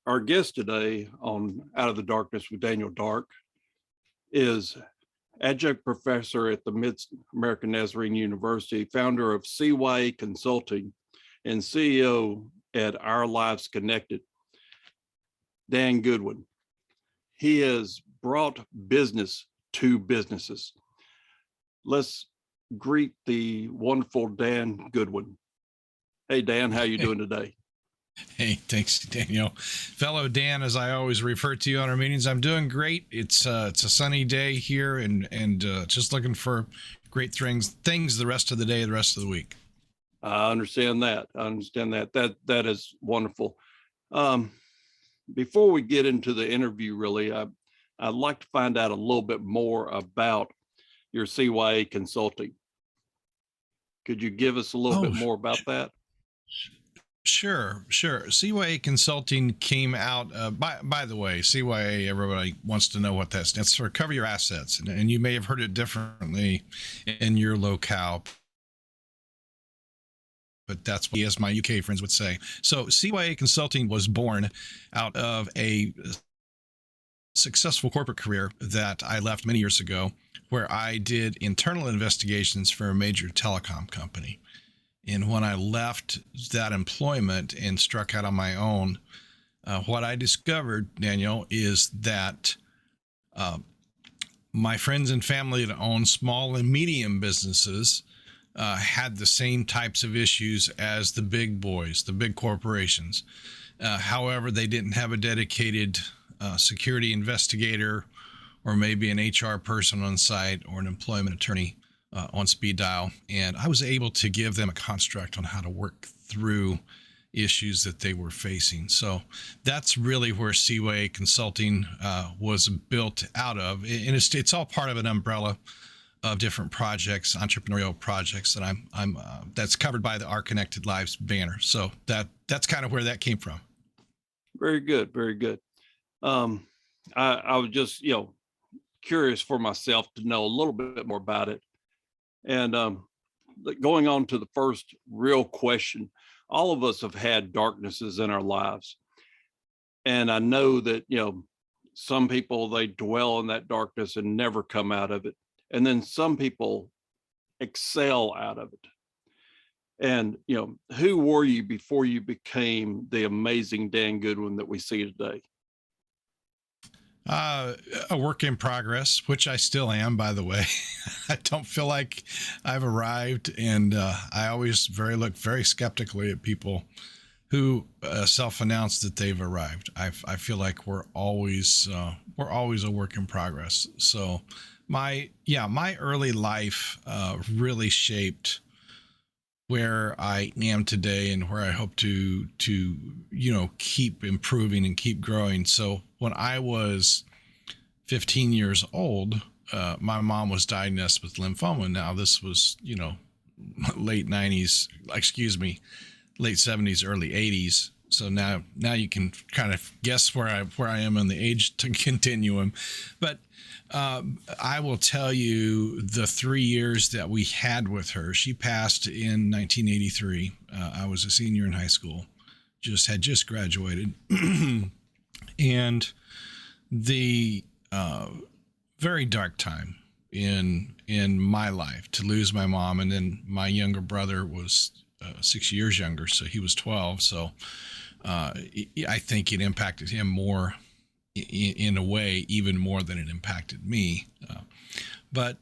Our guest today on Out of the Darkness with Daniel Dark is adjunct professor at the Mid American Nazarene University, founder of CYA Consulting, and CEO at Our Lives Connected, Dan Goodwin. He has brought business to businesses. Let's greet the wonderful Dan Goodwin. Hey, Dan, how you doing today? Hey, thanks, Daniel. Fellow Dan, as I always refer to you on our meetings, I'm doing great. It's a sunny day here, and just looking for great things the rest of the day, the rest of the week. I understand that. That is wonderful. Before we get into the interview, really, I'd like to find out a little bit more about your CYA Consulting. Could you give us a little bit more about that? Sure. CYA Consulting came out, by the way, CYA, everybody wants to know what that stands for. Cover Your Assets. And you may have heard it differently in your locale, but that's what, as my UK friends would say. So CYA Consulting was born out of a successful corporate career that I left many years ago, where I did internal investigations for a major telecom company. And when I left that employment and struck out on my own, what I discovered, Daniel, is that my friends and family that own small and medium businesses had the same types of issues as the big boys, the big corporations. However, they didn't have a dedicated security investigator, or maybe an HR person on site, or an employment attorney on speed dial. And I was able to give them a construct on how to work through issues that they were facing. So that's really where CYA Consulting was built out of. And it's all part of an umbrella of different projects, entrepreneurial projects that I'm that's covered by the Our Connected Lives banner. So that's kind of where that came from. Very good. Very good. I was just, curious for myself to know a little bit more about it. And going on to the first real question, all of us have had darknesses in our lives. And I know that, some people, they dwell in that darkness and never come out of it. And then some people excel out of it. And, who were you before you became the amazing Dan Goodwin that we see today? A work in progress, which I still am, by the way. I don't feel like I've arrived, and I always look very skeptically at people who self-announce that they've arrived. I feel like we're always a work in progress. So my early life really shaped where I am today and where I hope to keep improving and keep growing. So when I was 15 years old, my mom was diagnosed with lymphoma. Now this was, late 90s, late 70s, early 80s. So now you can kind of guess where I am on the age continuum. But I will tell you, the 3 years that we had with her, she passed in 1983. I was a senior in high school, had just graduated. And the very dark time in my life, to lose my mom. And then my younger brother was 6 years younger, so he was 12. So I think it impacted him more, in a way, even more than it impacted me. But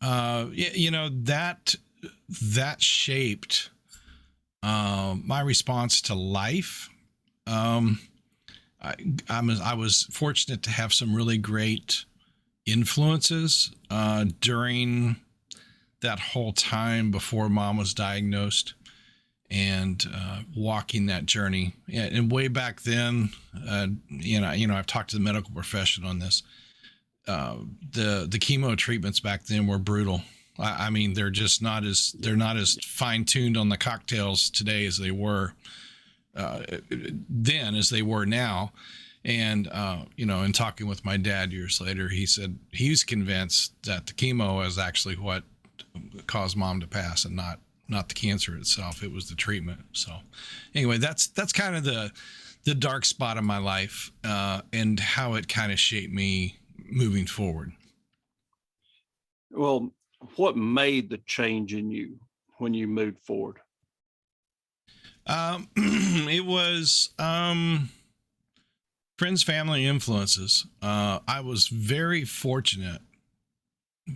that shaped my response to life. I was fortunate to have some really great influences during that whole time before Mom was diagnosed, and walking that journey. And way back then, I've talked to the medical profession on this. The chemo treatments back then were brutal. I mean, they're not as fine-tuned on the cocktails today as they were then as they were now. And in talking with my dad years later, he said he was convinced that the chemo is actually what caused Mom to pass, and not the cancer itself. It was the treatment. So anyway, that's kind of the the dark spot of my life, and how it kind of shaped me moving forward. Well, what made the change in you when you moved forward? It was friends, family, influences. I was very fortunate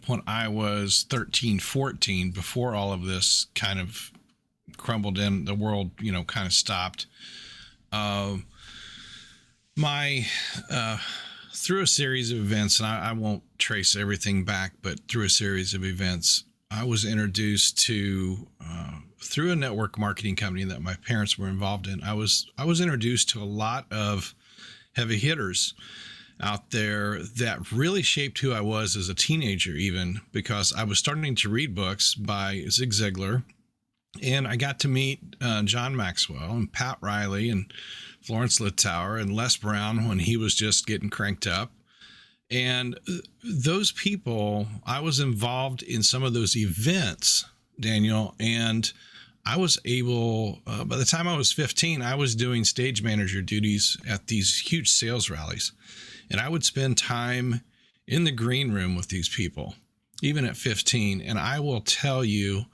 when I was 13, 14, before all of this kind of crumbled in, the world, kind of stopped. Uh, my through a series of events, and I won't trace everything back, but through a series of events, I was introduced to through a network marketing company that my parents were involved in. I was introduced to a lot of heavy hitters out there that really shaped who I was as a teenager, even because I was starting to read books by Zig Ziglar, and I got to meet John Maxwell and Pat Riley and Florence Littauer and Les Brown when he was just getting cranked up. And those people, I was involved in some of those events, Daniel, and I was able, by the time I was 15, I was doing stage manager duties at these huge sales rallies. And I would spend time in the green room with these people, even at 15. And I will tell you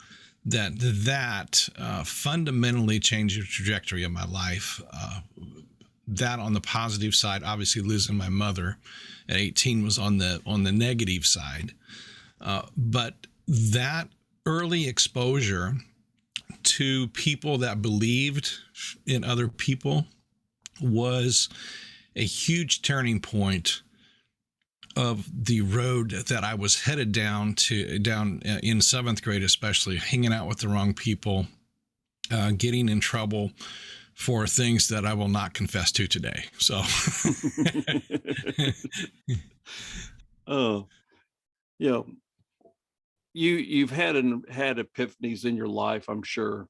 that fundamentally changed the trajectory of my life. That on the positive side, obviously losing my mother at 18 was on the negative side. But that early exposure to people that believed in other people was a huge turning point of the road that I was headed down in seventh grade, especially hanging out with the wrong people, getting in trouble for things that I will not confess to today. So, Oh, you know, you've had epiphanies in your life, I'm sure.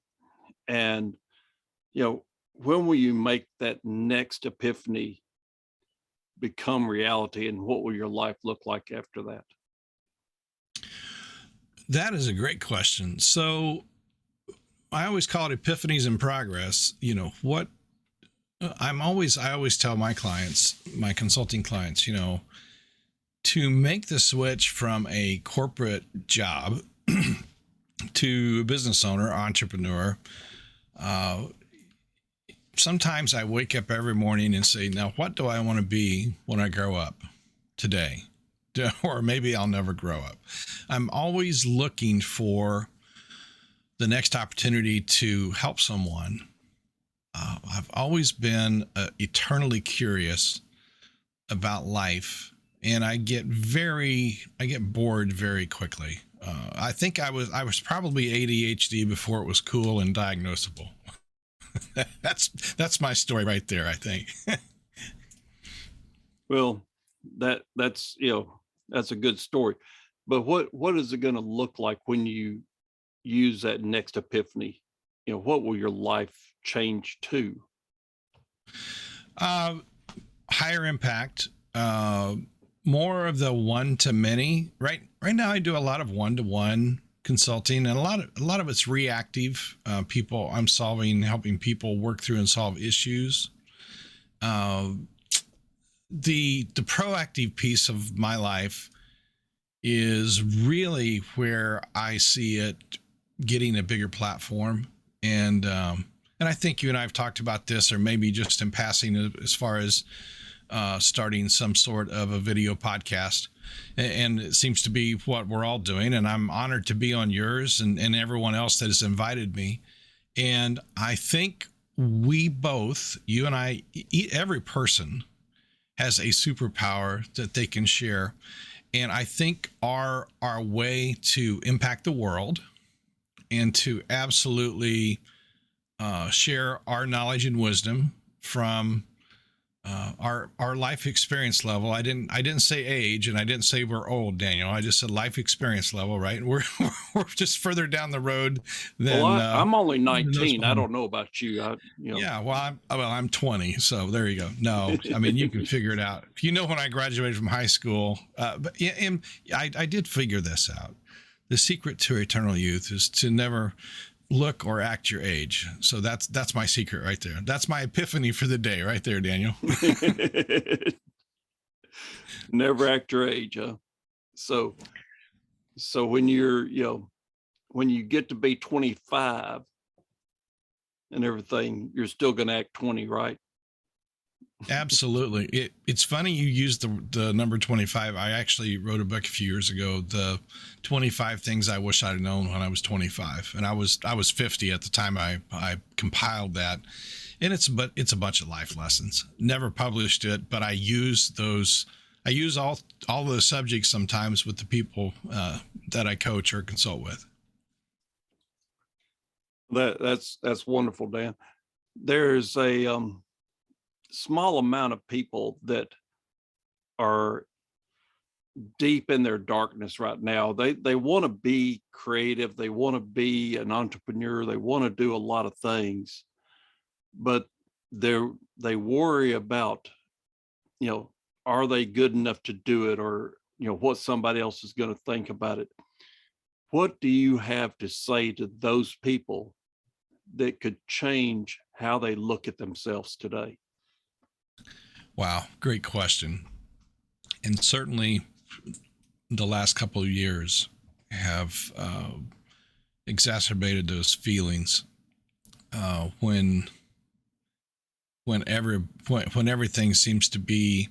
And, when will you make that next epiphany become reality, and what will your life look like after that? that is a great question. So, I always call it epiphanies in progress. What I always tell my clients, my consulting clients, to make the switch from a corporate job to a business owner, entrepreneur. Sometimes I wake up every morning and say, now, what do I want to be when I grow up today? Or maybe I'll never grow up. I'm always looking for the next opportunity to help someone. I've always been eternally curious about life, and I get bored very quickly. I think I was probably ADHD before it was cool and diagnosable. That's my story right there, I think. Well, that's a good story. But what is it going to look like when you use that next epiphany? What will your life change to? uh, Higher impact, more of the one to many. Right now I do a lot of one-to-one consulting, and a lot of it's reactive. I'm helping people work through and solve issues. The proactive piece of my life is really where I see it getting a bigger platform. And I think you and I have talked about this, or maybe just in passing, as far as starting some sort of a video podcast. And it seems to be what we're all doing. And I'm honored to be on yours and everyone else that has invited me. And I think we both, you and I, every person has a superpower that they can share. And I think our way to impact the world and to absolutely share our knowledge and wisdom from our life experience level. I didn't say age, and I didn't say we're old, Daniel. I just said life experience level, right? We're we're just further down the road than. Well, I'm only than 19. I don't know about you. Yeah, I'm 20, so there you go. No, I mean, you can figure it out. You know, when I graduated from high school, but yeah, and I did figure this out. The secret to eternal youth is to never look or act your age. So that's my secret right there. That's my epiphany for the day right there, Daniel. Never act your age, huh? So, so when you're, when you get to be 25 and everything, you're still going to act 20, right? Absolutely. It's funny you used the number 25. I actually wrote a book a few years ago, the 25 things I wish I'd known when I was 25. And I was 50 at the time I compiled that. And it's a bunch of life lessons. Never published it, but I use all those subjects sometimes with the people that I coach or consult with. That's wonderful, Dan. There's a small amount of people that are deep in their darkness right now. They want to be creative, they want to be an entrepreneur, they want to do a lot of things, but they worry about, are they good enough to do it, or what somebody else is going to think about it. What do you have to say to those people that could change how they look at themselves today? Wow, great question. And certainly the last couple of years have exacerbated those feelings when everything seems to be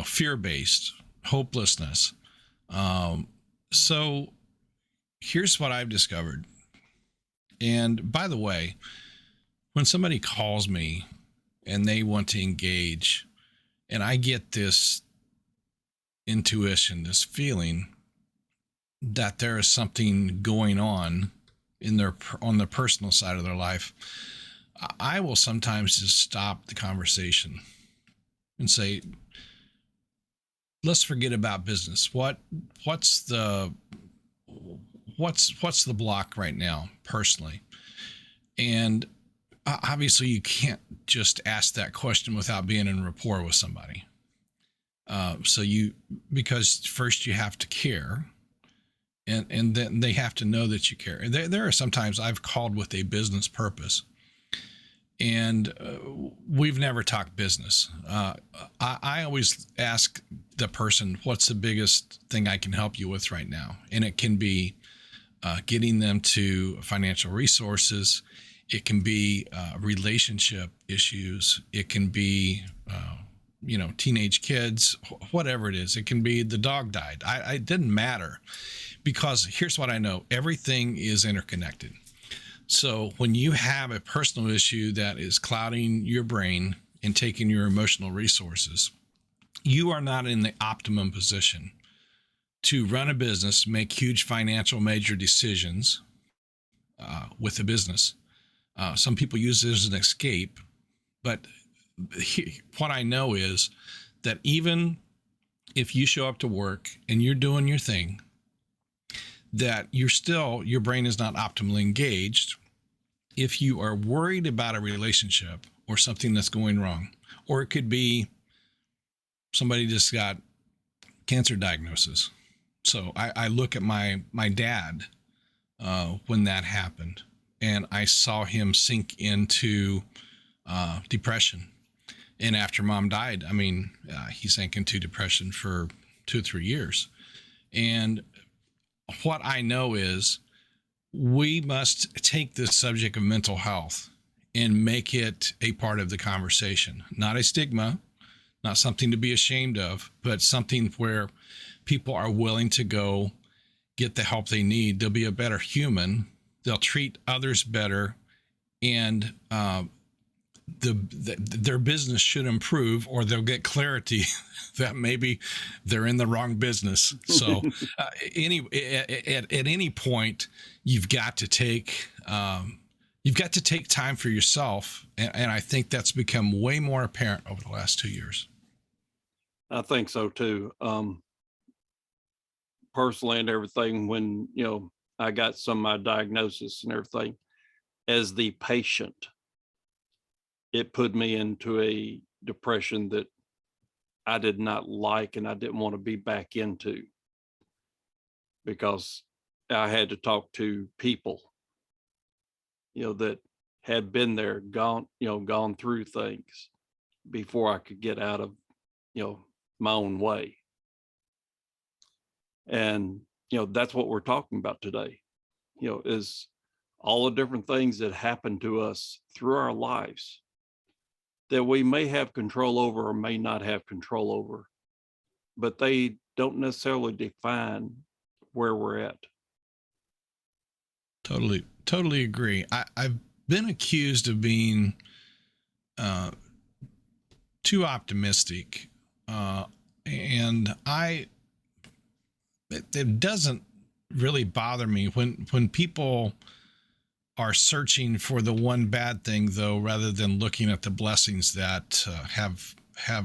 fear-based, hopelessness. So here's what I've discovered. And by the way, when somebody calls me and they want to engage, and I get this intuition, this feeling that there is something going on on the personal side of their life, I will sometimes just stop the conversation and say, let's forget about business. What's the block right now personally? And obviously you can't just ask that question without being in rapport with somebody. Because first you have to care, and then they have to know that you care. There are sometimes I've called with a business purpose, and we've never talked business. I always ask the person, what's the biggest thing I can help you with right now? And it can be getting them to financial resources. It can be relationship issues. It can be, teenage kids, whatever it is. It can be the dog died. It didn't matter, because here's what I know. Everything is interconnected. So when you have a personal issue that is clouding your brain and taking your emotional resources, you are not in the optimum position to run a business, make huge financial major decisions with a business. Some people use it as an escape, but what I know is that even if you show up to work and you're doing your thing, that your brain is not optimally engaged. If you are worried about a relationship or something that's going wrong, or it could be somebody just got cancer diagnosis. So I look at my dad when that happened, and I saw him sink into depression. And after mom died, he sank into depression for 2 or 3 years. And what I know is we must take this subject of mental health and make it a part of the conversation, not a stigma, not something to be ashamed of, but something where people are willing to go get the help they need. They'll be a better human. They'll treat others better, and their business should improve, or they'll get clarity that maybe they're in the wrong business. So at any point, you've got to take time for yourself. And I think that's become way more apparent over the last 2 years. I think so too. Personally and everything, when, I got some of my diagnosis and everything, as the patient, it put me into a depression that I did not like and I didn't want to be back into, because I had to talk to people, that had been there, gone through things before I could get out of, you know, my own way. And, that's what we're talking about today, is all the different things that happen to us through our lives that we may have control over or may not have control over, but they don't necessarily define where we're at. Totally agree. I've been accused of being uh, too optimistic, and it doesn't really bother me when people are searching for the one bad thing, though, rather than looking at the blessings that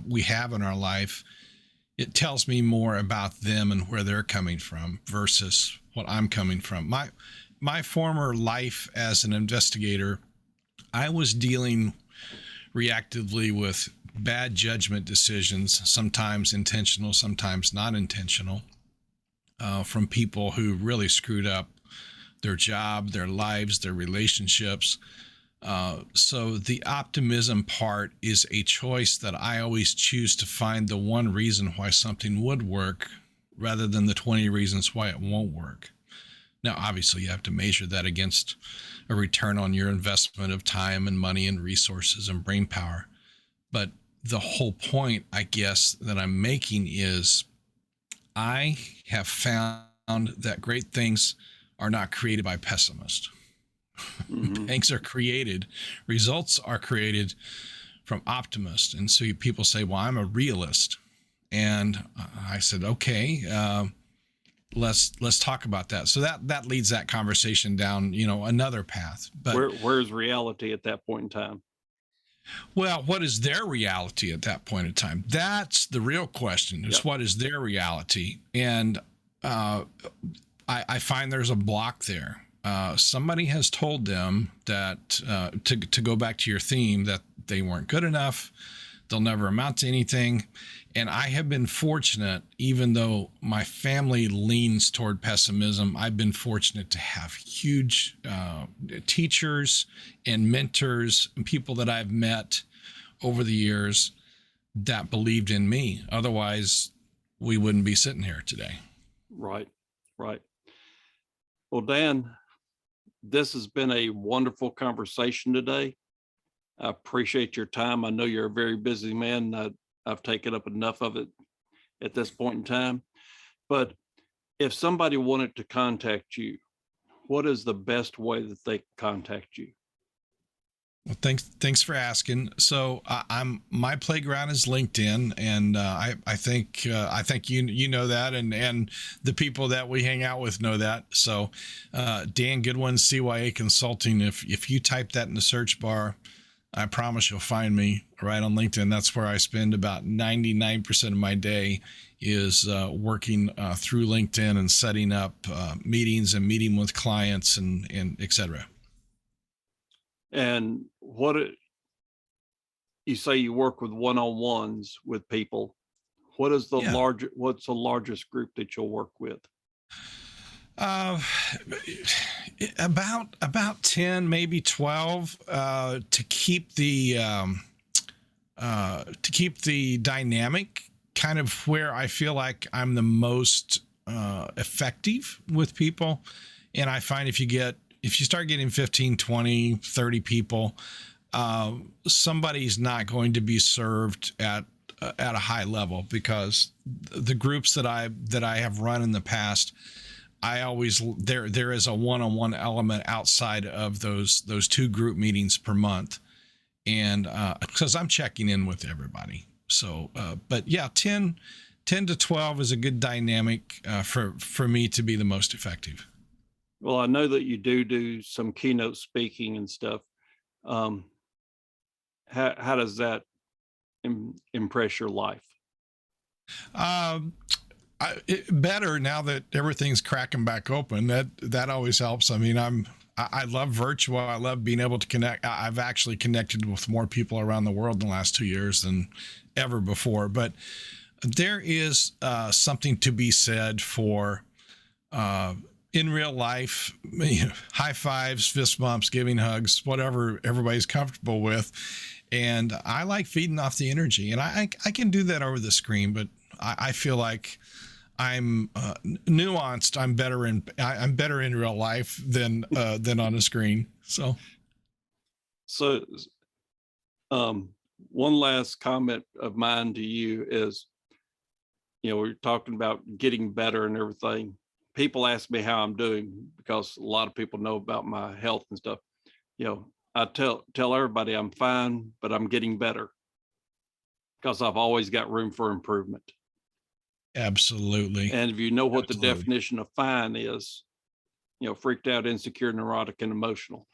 we have in our life. It tells me more about them and where they're coming from versus what I'm coming from. My former life as an investigator, I was dealing reactively with bad judgment decisions, sometimes intentional, sometimes not intentional, from people who really screwed up their job, their lives, their relationships. So the optimism part is a choice that I always choose to find the one reason why something would work rather than the 20 reasons why it won't work. Now, obviously, you have to measure that against a return on your investment of time and money and resources and brain power. But the whole point, I guess, that I'm making is I have found that great things are not created by pessimists. Mm-hmm. Things are created, results are created from optimists. And so people say, well, I'm a realist. And I said, okay, let's talk about that. So that leads that conversation down, another path. But where's reality at that point in time? Well, what is their reality at that point in time? That's the real question, is what is their reality? And I find there's a block there. Somebody has told them that, to go back to your theme, that they weren't good enough, they'll never amount to anything. And I have been fortunate, even though my family leans toward pessimism, I've been fortunate to have huge teachers and mentors and people that I've met over the years that believed in me. Otherwise, we wouldn't be sitting here today. Right. Well, Dan, this has been a wonderful conversation today. I appreciate your time. I know you're a very busy man. I've taken up enough of it at this point in time. But if somebody wanted to contact you, what is the best way that they can contact you? Well, thanks for asking. So my playground is LinkedIn, and I think you know that, and the people that we hang out with know that. So Dan Goodwin, CYA Consulting. If you type that in the search bar, I promise you'll find me right on LinkedIn. That's where I spend about 99% of my day, is working through LinkedIn and setting up meetings and meeting with clients and et cetera. And you say you work with one-on-ones with people. What's the largest group that you'll work with? About 10, maybe 12, to keep the dynamic kind of where I feel like I'm the most effective with people. And I find if you start getting 15, 20, 30 people, somebody's not going to be served at a high level, because the groups that I have run in the past, I always there is a one-on-one element outside of those 2 group meetings per month, and because I'm checking in with everybody. So, but yeah, 10 to 12 is a good dynamic for me to be the most effective. Well, I know that you do some keynote speaking and stuff. How does that impress your life? Better now that everything's cracking back open. That always helps. I mean, I love virtual. I love being able to connect. I've actually connected with more people around the world in the last 2 years than ever before. But there is something to be said for in real life, high fives, fist bumps, giving hugs, whatever everybody's comfortable with. And I like feeding off the energy, and I can do that over the screen, but I feel like I'm nuanced. I'm better in real life than on a screen. So So one last comment of mine to you is, we're talking about getting better and everything. People ask me how I'm doing because a lot of people know about my health and stuff. I tell everybody I'm fine, but I'm getting better because I've always got room for improvement. absolutely, And if you know what the absolutely. definition of fine is, freaked out, insecure, neurotic, and emotional.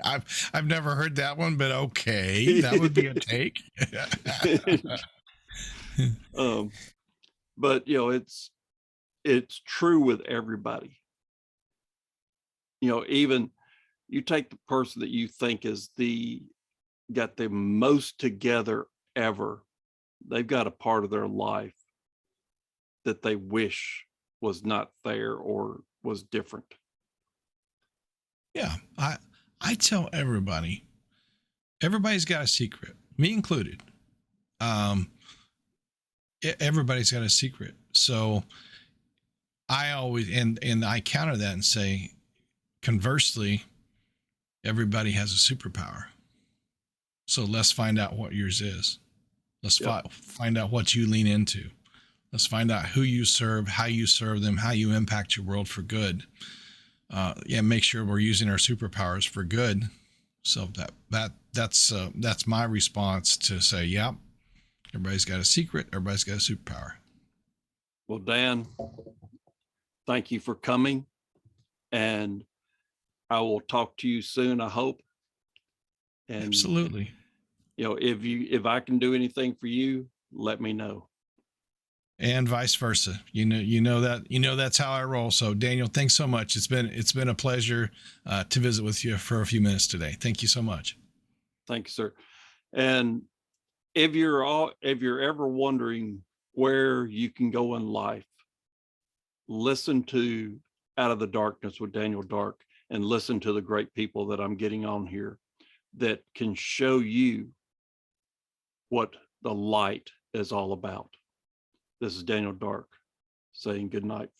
I've never heard that one, but okay, that would be a take. um, but it's true with everybody. Even you take the person that you think is got the most together ever, they've got a part of their life that they wish was not there or was different. Yeah, I tell everybody, everybody's got a secret, me included. Um, everybody's got a secret. So I always and I counter that and say, conversely, everybody has a superpower. So let's find out what yours is. Let's Yep. find out what you lean into. Let's find out who you serve, how you serve them, how you impact your world for good. Make sure we're using our superpowers for good. So that's my response to say, yeah, everybody's got a secret, everybody's got a superpower. Well, Dan, thank you for coming, and I will talk to you soon, I hope. And Absolutely. if I can do anything for you, let me know. And vice versa. That's how I roll. So Daniel, thanks so much. It's been a pleasure to visit with you for a few minutes today. Thank you so much. Thank you, sir. And if you're ever wondering where you can go in life, listen to Out of the Darkness with Daniel Dark, and listen to the great people that I'm getting on here that can show you what the light is all about. This is Daniel Dark saying good night.